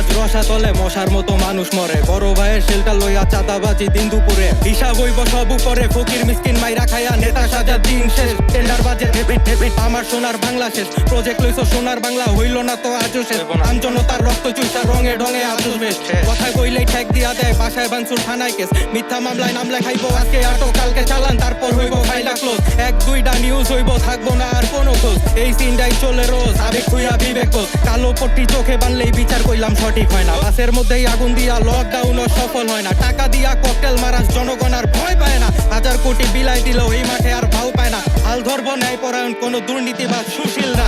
আজ রসা তলে মশার মতো মানুষ মরে, বড় ভাইয়ের শেলটা লইয়া চাঁদাবাজি দিন দুপুরে, হিসাব হইব সব উপরে, ফকির মিসকিন মাইরা খাইয়া নেতা সাজার দিন শেষ, টেন্ডার বাজে আমার সোনার বাংলা শেষ, প্রজেক্ট লইছো সোনার বাংলা হইল না তো আজও শেষ, আমজনতার রক্ত চুইসা রঙে ঢঙে আজও বেশ, কথা কইলেই ঠেক দিয়া দেয়, বাসায় বানসুর থানায় কেস, মিথ্যা মামলায় নাম লেখাইবো, আজকে আটক কালকে চালান, তারপর হইব ফাইলটা ক্লোজ, এক দুইটা নিউজ হইব, থাকবো না আর কোনো খোঁজ, এই সিনটাই চলে রোজ, আবেগ খুইয়া বিবেক খোঁজ, কালো পট্টি চোখে বানলেই বিচার কইলাম সঠিক হয় না, বাসের মধ্যেই আগুন দিয়া লকডাউনও সফল হয় না, টাকা দিয়া ককটেল মারাস জনগণ আর ভয় পায় না, হাজার কোটি বিলাই দিল এই মাঠে আর ভাও পায় না, হাল ধরবো ন্যায় পরায়ণ কোনো দুর্নীতিবাদ সুশীল না,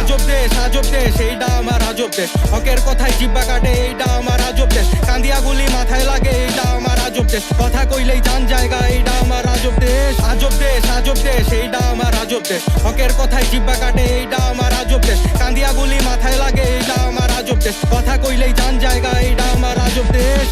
আজব দেশ এইটা আমার আজব দেশ, হকের কথায় জিব্বা কাটে এইটা আমার আজব দেশ, কান্দিয়া গুলি মাথায় লাগে এইটা আমার আজব দেশ, কথা কইলেই জান জায়গা এইটা আমার আজব দেশ, এইটা আমার আজব দেশ, হকের কথায় জিব্বা কাটে এইটা আমার আজব দেশ, কান্দিয়া গুলি মাথায় লাগে এইটা আমার আজব দেশ, কথা কইলেই জান জায়গা এইটা আমার আজব দেশ।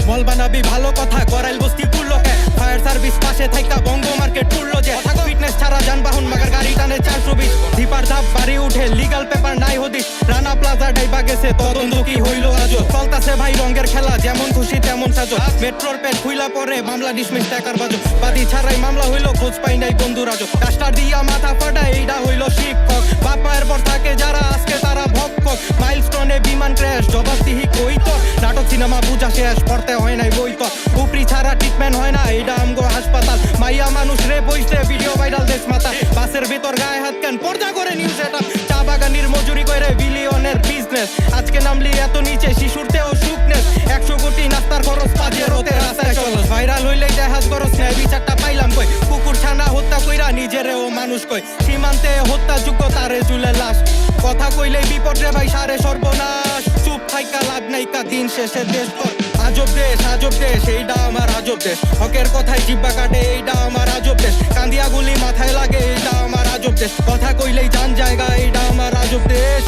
মল বানাবি ভালো কথা, করাইল বস্তি পুরলোকে, ফায়ার সার্ভিস পাশে থাইকা বঙ্গ মার্কেট পুরলো যে, ফিটনেস ছাড়া যানবাহন মাগার গাড়ি টানে 420, ধিপার ধাপ বাড়ি উঠে লিগাল পেপার নাই হদিস, রানা প্লাজা ডাইবা গেছে তদন্ত কি হইল আজও, চলতাছে ভাই রঙের খেলা, যেমন খুশি তেমন সাজো, মেট্রোর পেট খুইলা পরে মামলা ডিসমিস টাকার বাজো, বাদী ছাড়াই মামলা হইল, খোঁজ পাই নাই বন্ধু রাজো, ডাস্টার দিয়া মাথা ফাটা এইটা হইল শিক্ষক, বাপ মায়ের পর থাকে যারা আজকে তারা ভক্ষক, মাইলস্টোনে বিমান ক্র্যাশ জবাবদিহি কই তো, নাটক সিনেমা বুঝা শেষ পড়তে হয় নাই বই তো, উপরি ছাড়া ট্রিটমেন্ট হয় না এইটা আমগো হাসপাতাল, মাইয়া মানুষ রে বইছে ভিডিও ভাইরাল দেশ মাথা, বাসের ভিতর গায়ে হাত কেন পর্দা করে নিউজ এটা, চা বাগানির মজুরি করে বিলিয়নের বিজনেস, আজকে নামলি এত নিচে শিশুরতেও সুকনেস, 100 কোটি নাস্তার খরচ পাজের হতে রাস্তায় চলো, ভাইরাল হইলেই দেখাস খরচ নেয়, বিচারটা পাইলাম কই, কুকুর ছানা হত্যা কইরা নিজেরেও মানুষ কই, সীমান্তে হত্যাযোগ্য তারে চুলে লাশ, কথা কইলেই বিপদ রে ভাই সারে সর্বনাশ, চুপ থাইকা লাভ নাইকা দিন শেষে দেশ পর, আজব দেশ এইটা আমার আজব দেশ, হকের কথায় জিব্বা কাটে এইটা আমার আজব দেশ, কান্দিয়া গুলি মাথায় লাগে এইটা আমার আজব দেশ, কথা কইলেই জান জায়গা এইটা আমার আজব দেশ,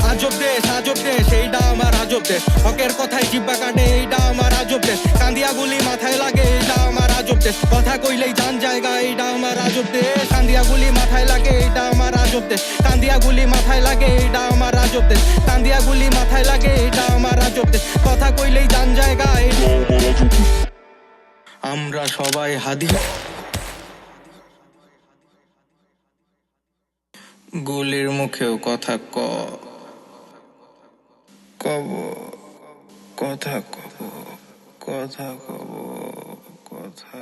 এইটা আমার আজব দেশ, হকের কথায় জিব্বা কাটে এইটা আমার আজব দেশ, কান্দিয়া গুলি মাথায় লাগে এইটা আমার আজব দেশ, কথা কইলেই জান জায়গা এইটা আমার আজব দেশ, কান্দিয়া গুলি মাথায় লাগে এইটা আমার আজব দেশ, কান্দিয়া গুলি মাথায় লাগে এইটা আমার আজব দেশ, কান্দিয়া গুলি মাথায় লাগে এইটা আমার আজব দেশ, কথা কইলেই জান জায়গা আমরা সবাই হাদি, গুলির মুখেও কথা কব কথা কব কথা কব কথা